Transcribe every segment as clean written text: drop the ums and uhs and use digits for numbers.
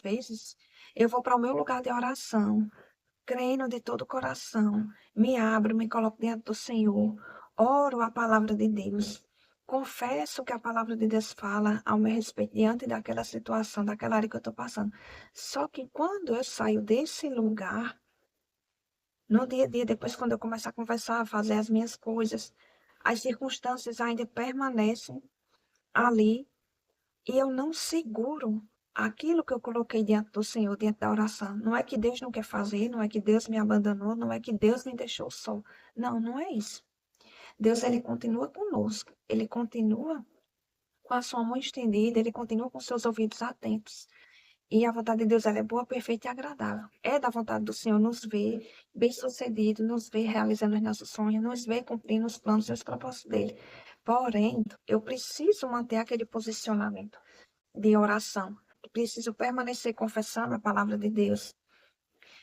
vezes, eu vou para o meu lugar de oração, crendo de todo o coração, me abro, me coloco diante do Senhor, oro a palavra de Deus, confesso o que a palavra de Deus fala ao meu respeito diante daquela situação, daquela área que eu estou passando. Só que quando eu saio desse lugar, no dia a dia, depois quando eu começo a conversar, a fazer as minhas coisas, as circunstâncias ainda permanecem ali e eu não seguro aquilo que eu coloquei diante do Senhor, diante da oração. Não é que Deus não quer fazer, não é que Deus me abandonou, não é que Deus me deixou só. Não, não é isso. Deus, ele continua conosco, ele continua com a sua mão estendida, ele continua com seus ouvidos atentos. E a vontade de Deus, ela é boa, perfeita e agradável. É da vontade do Senhor nos ver bem-sucedido, nos ver realizando os nossos sonhos, nos ver cumprindo os planos e os propósitos dele. Porém, eu preciso manter aquele posicionamento de oração. Preciso permanecer confessando a palavra de Deus.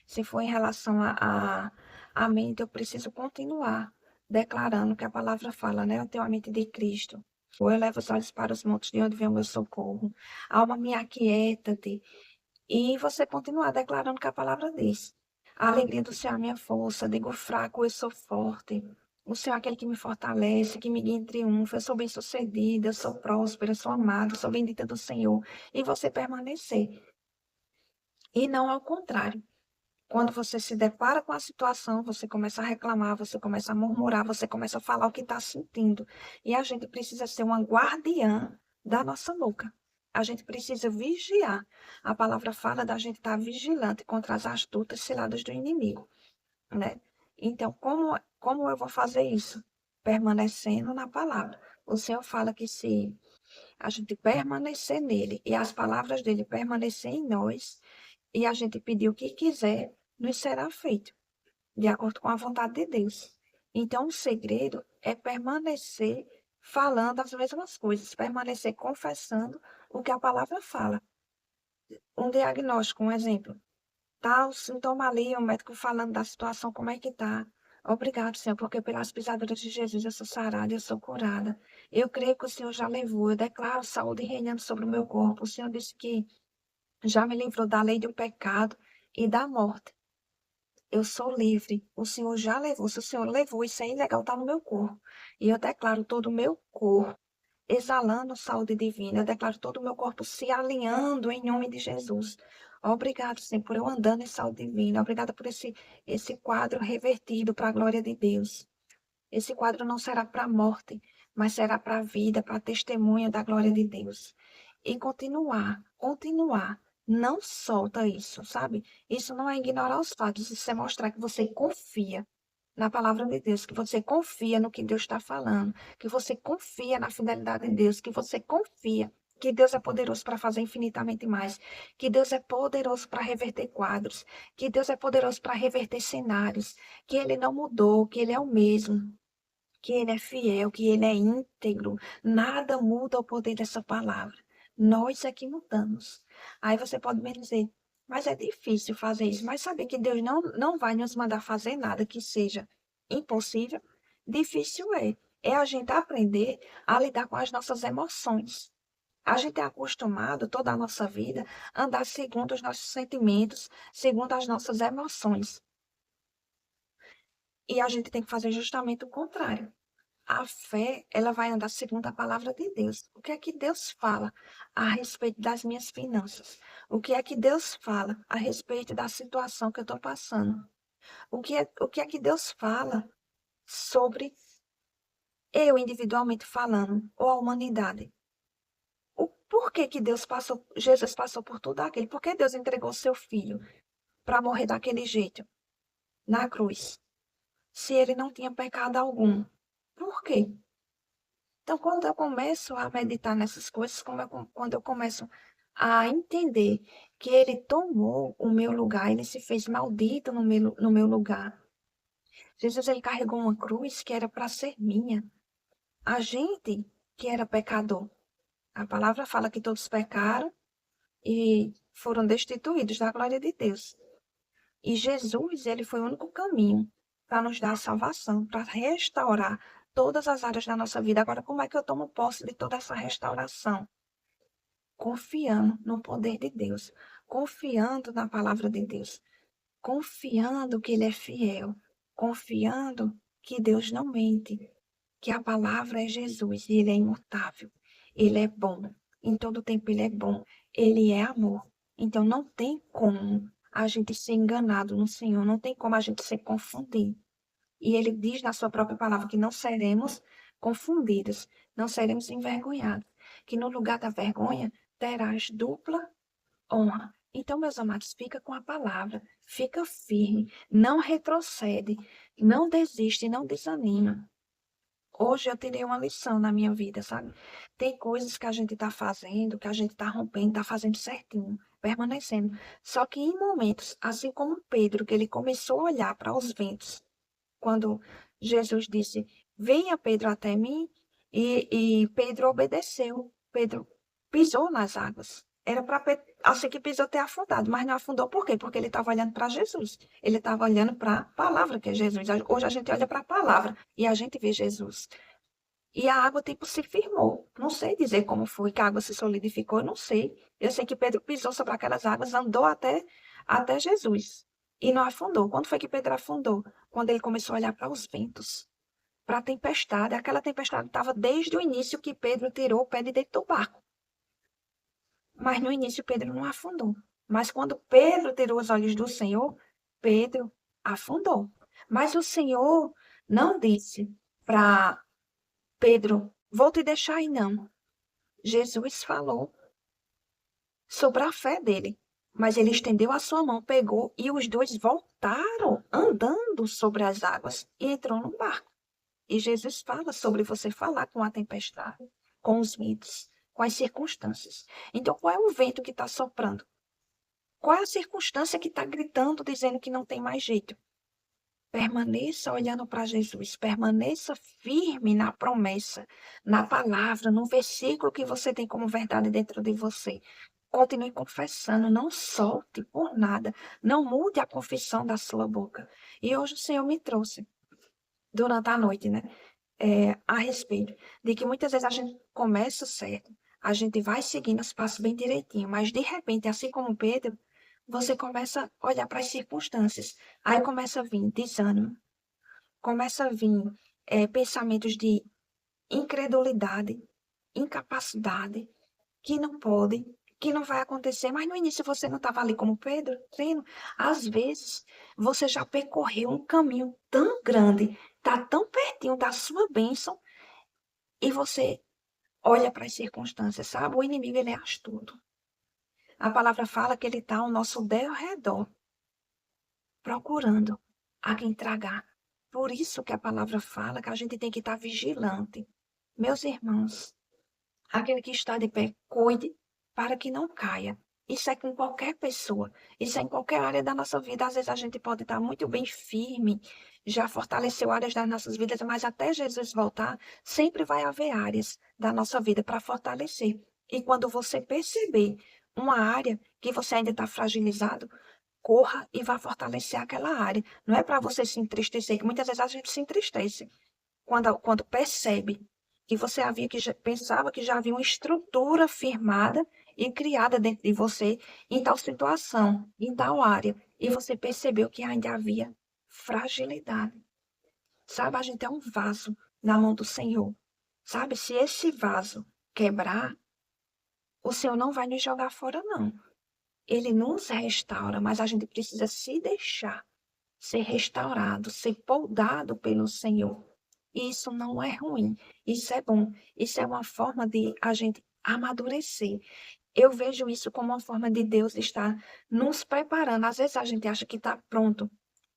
Se for em relação a mente, eu preciso continuar declarando que a palavra fala, né? Eu tenho a mente de Cristo. Ou eu levo os olhos para os montes de onde vem o meu socorro. Alma minha aquieta-te. E você continuar declarando que a palavra diz. A alegria do Senhor é a minha força. Digo fraco, eu sou forte. O Senhor é aquele que me fortalece, que me guia em triunfo. Eu sou bem-sucedida, eu sou próspera, eu sou amada, eu sou bendita do Senhor. E você permanecer. E não ao contrário. Quando você se depara com a situação, você começa a reclamar, você começa a murmurar, você começa a falar o que está sentindo. E a gente precisa ser uma guardiã da nossa boca. A gente precisa vigiar. A palavra fala da gente estar vigilante contra as astutas ciladas do inimigo, né? Então, como eu vou fazer isso? Permanecendo na palavra. O Senhor fala que se a gente permanecer nele e as palavras dele permanecer em nós, e a gente pedir o que quiser, nos será feito, de acordo com a vontade de Deus. Então, o segredo é permanecer falando as mesmas coisas, permanecer confessando o que a palavra fala. Um diagnóstico, um exemplo. Tá o sintoma ali, o médico falando da situação, como é que tá. Obrigado, Senhor, porque pelas pisaduras de Jesus eu sou sarada, eu sou curada. Eu creio que o Senhor já levou, eu declaro saúde reinando sobre o meu corpo. O Senhor disse que já me livrou da lei do pecado e da morte. Eu sou livre. O Senhor já levou. Se o Senhor levou, isso é ilegal, está no meu corpo. E eu declaro todo o meu corpo exalando saúde divina. Eu declaro todo o meu corpo se alinhando em nome de Jesus. Obrigado, Senhor, por eu andando em saúde divina. Obrigada por esse quadro revertido para a glória de Deus. Esse quadro não será para a morte, mas será para a vida, para a testemunha da glória de Deus. E continuar. Não solta isso, sabe? Isso não é ignorar os fatos, isso é mostrar que você confia na palavra de Deus, que você confia no que Deus está falando, que você confia na fidelidade de Deus, que você confia que Deus é poderoso para fazer infinitamente mais, que Deus é poderoso para reverter quadros, que Deus é poderoso para reverter cenários, que Ele não mudou, que Ele é o mesmo, que Ele é fiel, que Ele é íntegro. Nada muda o poder dessa palavra. Nós é que mudamos. Aí você pode me dizer, mas é difícil fazer isso. Mas saber que Deus não vai nos mandar fazer nada que seja impossível, difícil é. É a gente aprender a lidar com as nossas emoções. A gente é acostumado toda a nossa vida a andar segundo os nossos sentimentos, segundo as nossas emoções. E a gente tem que fazer justamente o contrário. A fé, ela vai andar segundo a palavra de Deus. O que é que Deus fala a respeito das minhas finanças? O que é que Deus fala a respeito da situação que eu estou passando? O que é que Deus fala sobre eu individualmente falando, ou a humanidade? O porquê que Jesus passou por tudo aquilo? Por que Deus entregou seu filho para morrer daquele jeito, na cruz, se ele não tinha pecado algum? Por quê? Então, quando eu começo a meditar nessas coisas, quando eu começo a entender que ele tomou o meu lugar, ele se fez maldito no meu lugar. Jesus, ele carregou uma cruz que era para ser minha. A gente que era pecador. A palavra fala que todos pecaram e foram destituídos da glória de Deus. E Jesus, ele foi o único caminho para nos dar a salvação, para restaurar todas as áreas da nossa vida. Agora, como é que eu tomo posse de toda essa restauração? Confiando no poder de Deus, confiando na palavra de Deus, confiando que Ele é fiel, confiando que Deus não mente, que a palavra é Jesus e Ele é imutável, Ele é bom, em todo tempo Ele é bom, Ele é amor. Então não tem como a gente ser enganado no Senhor, não tem como a gente ser confundido. E Ele diz na sua própria palavra que não seremos confundidos, não seremos envergonhados, que no lugar da vergonha terás dupla honra. Então, meus amados, fica com a palavra, fica firme, não retrocede, não desiste, não desanima. Hoje eu tirei uma lição na minha vida, sabe? Tem coisas que a gente está fazendo, que a gente está rompendo, está fazendo certinho, permanecendo. Só que em momentos, assim como Pedro, que ele começou a olhar para os ventos, quando Jesus disse: Venha, Pedro, até mim, e Pedro obedeceu. Pedro pisou nas águas. Era para assim que pisou ter afundado, mas não afundou por quê? Porque ele estava olhando para Jesus. Ele estava olhando para a palavra que é Jesus. Hoje a gente olha para a palavra e a gente vê Jesus. E a água, tipo, se firmou. Não sei dizer como foi que a água se solidificou, não sei. Eu sei que Pedro pisou sobre aquelas águas, andou até Jesus. E não afundou. Quando foi que Pedro afundou? Quando ele começou a olhar para os ventos, para a tempestade. Aquela tempestade estava desde o início que Pedro tirou o pé de dentro do barco. Mas no início Pedro não afundou. Mas quando Pedro tirou os olhos do Senhor, Pedro afundou. Mas o Senhor não disse para Pedro, vou te deixar aí não. Jesus falou sobre a fé dele. Mas ele estendeu a sua mão, pegou e os dois voltaram andando sobre as águas e entrou no barco. E Jesus fala sobre você falar com a tempestade, com os ventos, com as circunstâncias. Então, qual é o vento que está soprando? Qual é a circunstância que está gritando, dizendo que não tem mais jeito? Permaneça olhando para Jesus, permaneça firme na promessa, na palavra, no versículo que você tem como verdade dentro de você. Continue confessando, não solte por nada, não mude a confissão da sua boca. E hoje o Senhor me trouxe, durante a noite, né, a respeito de que muitas vezes a gente começa certo, a gente vai seguindo os passos bem direitinho, mas de repente, assim como Pedro, você começa a olhar para as circunstâncias, aí começa a vir desânimo, começa a vir pensamentos de incredulidade, incapacidade, que não pode, que não vai acontecer. Mas no início você não estava ali como Pedro, treino. Às vezes você já percorreu um caminho tão grande, está tão pertinho da sua bênção, e você olha para as circunstâncias, sabe? O inimigo, ele é astuto. A palavra fala que ele está ao nosso derredor, procurando a quem tragar. Por isso que a palavra fala que a gente tem que estar vigilante. Meus irmãos, aquele que está de pé, cuide para que não caia. Isso é com qualquer pessoa. Isso é em qualquer área da nossa vida. Às vezes a gente pode estar muito bem firme, já fortaleceu áreas das nossas vidas, mas até Jesus voltar, sempre vai haver áreas da nossa vida para fortalecer. E quando você perceber uma área que você ainda está fragilizado, corra e vá fortalecer aquela área. Não é para você se entristecer, que muitas vezes a gente se entristece quando percebe que você pensava que já havia uma estrutura firmada e criada dentro de você em tal situação, em tal área, e você percebeu que ainda havia fragilidade. Sabe, a gente é um vaso na mão do Senhor. Sabe, se esse vaso quebrar, o Senhor não vai nos jogar fora, não. Ele nos restaura, mas a gente precisa se deixar ser restaurado, ser poldado pelo Senhor. Isso não é ruim, isso é bom. Isso é uma forma de a gente amadurecer. Eu vejo isso como uma forma de Deus estar nos preparando. Às vezes a gente acha que está pronto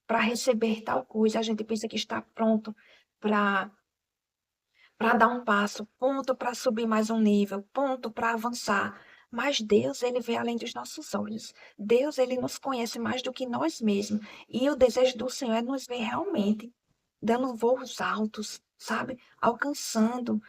para receber tal coisa, a gente pensa que está pronto para dar um passo, ponto para subir mais um nível, ponto para avançar. Mas Deus, ele vê além dos nossos olhos. Deus, ele nos conhece mais do que nós mesmos. E o desejo do Senhor é nos ver realmente dando voos altos, sabe? Alcançando,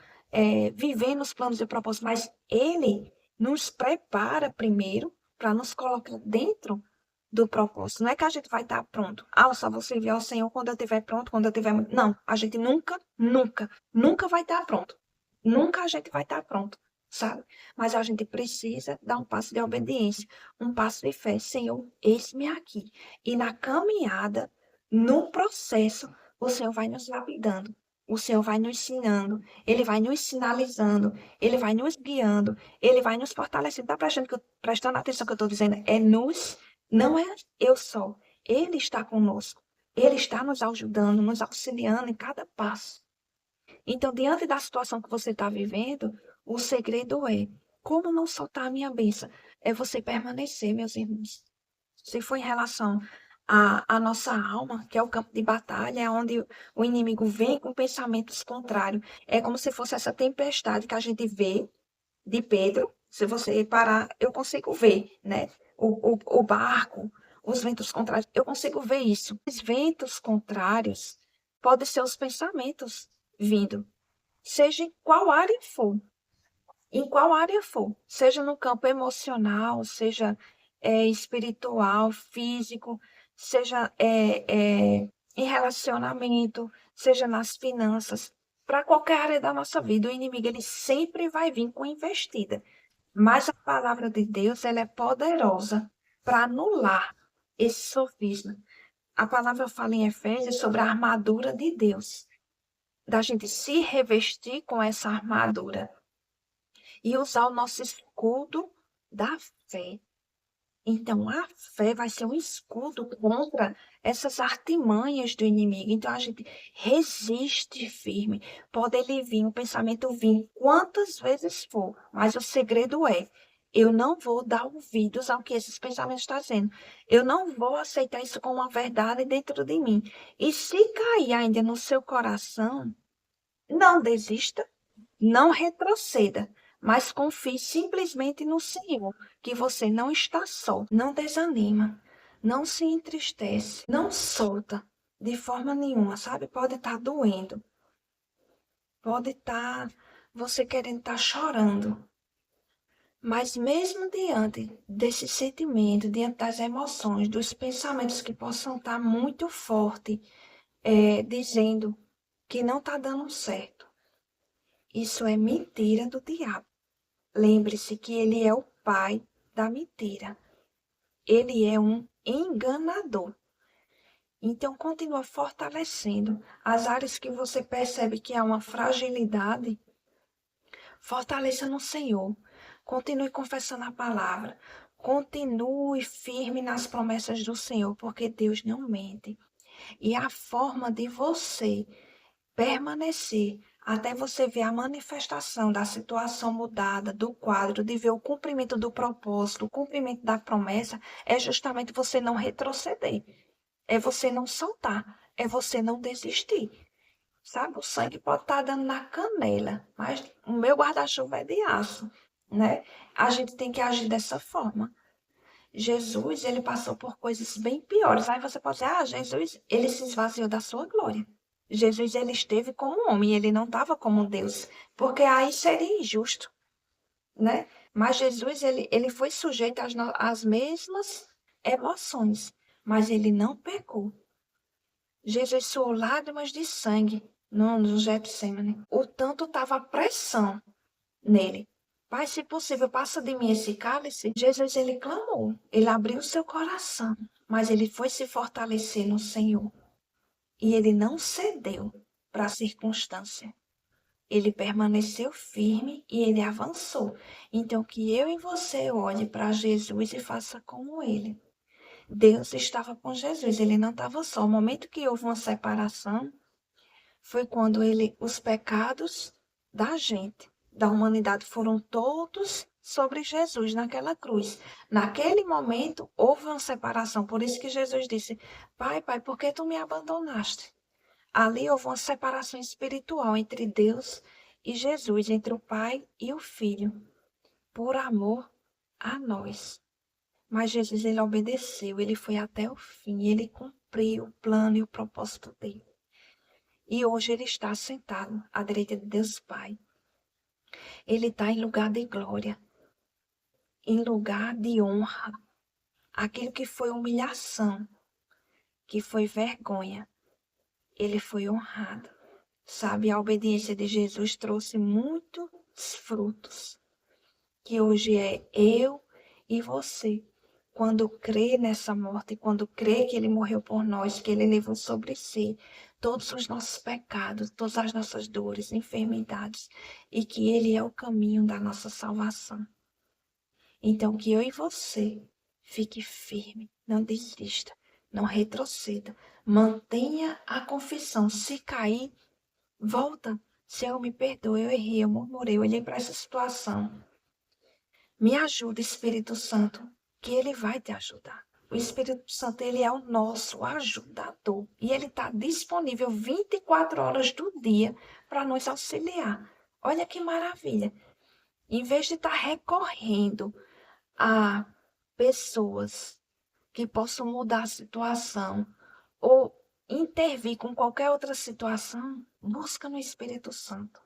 vivendo os planos e propósitos. Mas ele nos prepara primeiro para nos colocar dentro do propósito. Não é que a gente vai estar pronto. Ah, eu só vou servir ao Senhor quando eu estiver pronto, quando eu estiver. Não, a gente nunca, nunca, nunca vai estar pronto. Nunca a gente vai estar pronto. sabe? Mas a gente precisa dar um passo de obediência, um passo de fé. Senhor, eis-me aqui. E na caminhada, no processo, o Senhor vai nos lapidando. O Senhor vai nos ensinando, Ele vai nos sinalizando, Ele vai nos guiando, Ele vai nos fortalecendo. Está prestando atenção no que eu estou dizendo? É nos, não é eu só. Ele está conosco. Ele está nos ajudando, nos auxiliando em cada passo. Então, diante da situação que você está vivendo, o segredo é como não soltar a minha bênção? É você permanecer, meus irmãos. Se for em relação à nossa alma, que é o campo de batalha, é onde o inimigo vem com pensamentos contrários. É como se fosse essa tempestade que a gente vê de Pedro. Se você parar, eu consigo ver, né? O barco, os ventos contrários, eu consigo ver isso. Os ventos contrários podem ser os pensamentos vindo, seja em qual área for. Em qual área for, seja no campo emocional, seja espiritual, físico, seja em relacionamento, seja nas finanças, para qualquer área da nossa vida, o inimigo ele sempre vai vir com investida. Mas a palavra de Deus ela é poderosa para anular esse sofisma. A palavra fala em Efésios sobre a armadura de Deus, da gente se revestir com essa armadura e usar o nosso escudo da fé. Então, a fé vai ser um escudo contra essas artimanhas do inimigo. Então, a gente resiste firme. Pode ele vir, o pensamento vir quantas vezes for, mas o segredo é: eu não vou dar ouvidos ao que esses pensamentos estão dizendo. Eu não vou aceitar isso como uma verdade dentro de mim. E se cair ainda no seu coração, não desista, não retroceda, mas confie simplesmente no Senhor, que você não está só. Não desanima, não se entristece, não solta de forma nenhuma, sabe? Pode estar doendo, pode estar você querendo estar chorando, mas mesmo diante desse sentimento, diante das emoções, dos pensamentos que possam estar muito fortes, dizendo que não está dando certo, isso é mentira do diabo. Lembre-se que ele é o pai da mentira. Ele é um enganador. Então, continua fortalecendo as áreas que você percebe que há uma fragilidade. Fortaleça no Senhor. Continue confessando a palavra. Continue firme nas promessas do Senhor, porque Deus não mente. E a forma de você permanecer até você ver a manifestação da situação mudada, do quadro, de ver o cumprimento do propósito, o cumprimento da promessa, é justamente você não retroceder, é você não soltar, é você não desistir. Sabe, o sangue pode estar dando na canela, mas o meu guarda-chuva é de aço, né? A gente tem que agir dessa forma. Jesus, ele passou por coisas bem piores. Aí você pode dizer, Jesus, ele se esvaziou da sua glória. Jesus, ele esteve como homem, ele não estava como Deus, porque aí seria injusto, né? Mas Jesus, ele foi sujeito às mesmas emoções, mas ele não pecou. Jesus suou lágrimas de sangue no Getsemane. O tanto estava a pressão nele. Pai, se possível, passa de mim esse cálice. Jesus, ele clamou, ele abriu seu coração, mas ele foi se fortalecer no Senhor. E ele não cedeu para a circunstância. Ele permaneceu firme e ele avançou. Então, que eu e você olhe para Jesus e faça como ele. Deus estava com Jesus, ele não estava só. O momento que houve uma separação foi quando os pecados da gente, da humanidade, foram todos sobre Jesus naquela cruz. Naquele momento, houve uma separação. Por isso que Jesus disse, Pai, por que tu me abandonaste? Ali houve uma separação espiritual entre Deus e Jesus, entre o Pai e o Filho, por amor a nós. Mas Jesus, ele obedeceu, ele foi até o fim, ele cumpriu o plano e o propósito dele. E hoje ele está sentado à direita de Deus Pai. Ele está em lugar de glória, em lugar de honra. Aquilo que foi humilhação, que foi vergonha, ele foi honrado. Sabe, a obediência de Jesus trouxe muitos frutos. que hoje é eu e você. Quando crê nessa morte, quando crê que ele morreu por nós, que ele levou sobre si todos os nossos pecados, todas as nossas dores, enfermidades, e que ele é o caminho da nossa salvação. Então, que eu e você fique firme, não desista, não retroceda, mantenha a confissão. Se cair, volta. Senhor, me perdoe, eu errei, eu murmurei, eu olhei para essa situação. Me ajuda, Espírito Santo, que ele vai te ajudar. O Espírito Santo, ele é o nosso ajudador. E ele está disponível 24 horas do dia para nos auxiliar. Olha que maravilha. Em vez de estar recorrendo a pessoas que possam mudar a situação ou intervir com qualquer outra situação, busca no Espírito Santo.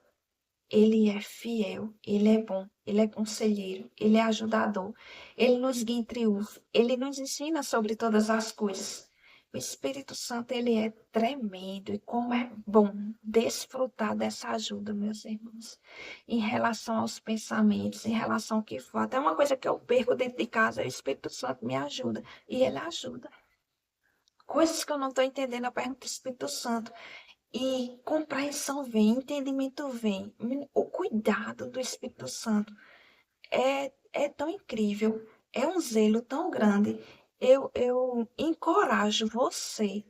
Ele é fiel, ele é bom, ele é conselheiro, ele é ajudador, ele nos guia em triunfo, ele nos ensina sobre todas as coisas. O Espírito Santo, ele é tremendo e como é bom desfrutar dessa ajuda, meus irmãos, em relação aos pensamentos, em relação ao que for. Até uma coisa que eu perco dentro de casa, o Espírito Santo me ajuda e ele ajuda. Coisas que eu não estou entendendo, eu pergunto ao Espírito Santo. E compreensão vem, entendimento vem. O cuidado do Espírito Santo é tão incrível, é um zelo tão grande. Eu encorajo você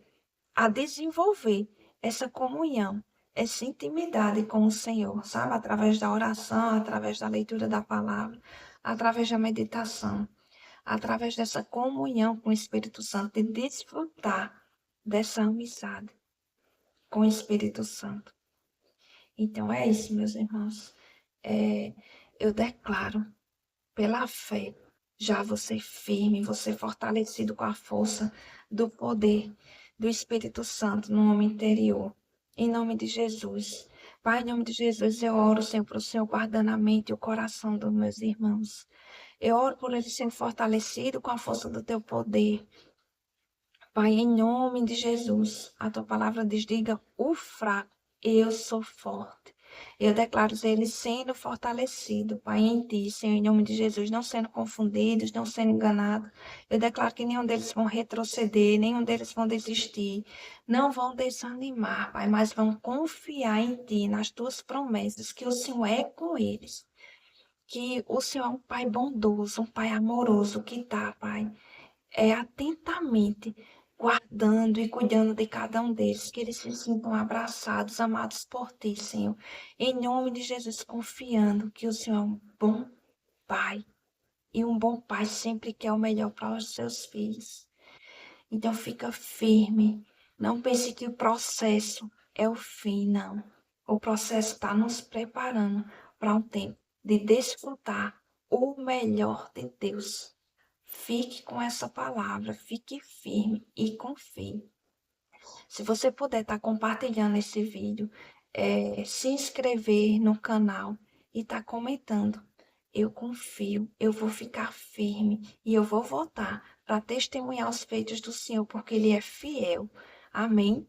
a desenvolver essa comunhão, essa intimidade com o Senhor, sabe? Através da oração, através da leitura da palavra, através da meditação, através dessa comunhão com o Espírito Santo, e desfrutar dessa amizade com o Espírito Santo. Então é isso, meus irmãos. Eu declaro, pela fé, já você firme, você fortalecido com a força do poder do Espírito Santo no homem interior. Em nome de Jesus. Pai, em nome de Jesus, eu oro, Senhor, para o Senhor guardando a mente e o coração dos meus irmãos. Eu oro por eles sendo fortalecidos com a força do teu poder. Pai, em nome de Jesus, a tua palavra diz, diga o fraco, eu sou forte. Eu declaro eles sendo fortalecidos, Pai, em ti, Senhor, em nome de Jesus, não sendo confundidos, não sendo enganados. Eu declaro que nenhum deles vão retroceder, nenhum deles vão desistir, não vão desanimar, Pai, mas vão confiar em ti, nas tuas promessas, que o Senhor é com eles. Que o Senhor é um Pai bondoso, um Pai amoroso, que está, Pai, atentamente guardando e cuidando de cada um deles, que eles se sintam abraçados, amados por ti, Senhor. Em nome de Jesus, confiando que o Senhor é um bom Pai. E um bom pai sempre quer o melhor para os seus filhos. Então fica firme. Não pense que o processo é o fim, não. O processo está nos preparando para um tempo de desfrutar o melhor de Deus. Fique com essa palavra, fique firme e confie. Se você puder estar compartilhando esse vídeo, se inscrever no canal e estar comentando. Eu confio, eu vou ficar firme e eu vou voltar para testemunhar os feitos do Senhor, porque Ele é fiel. Amém?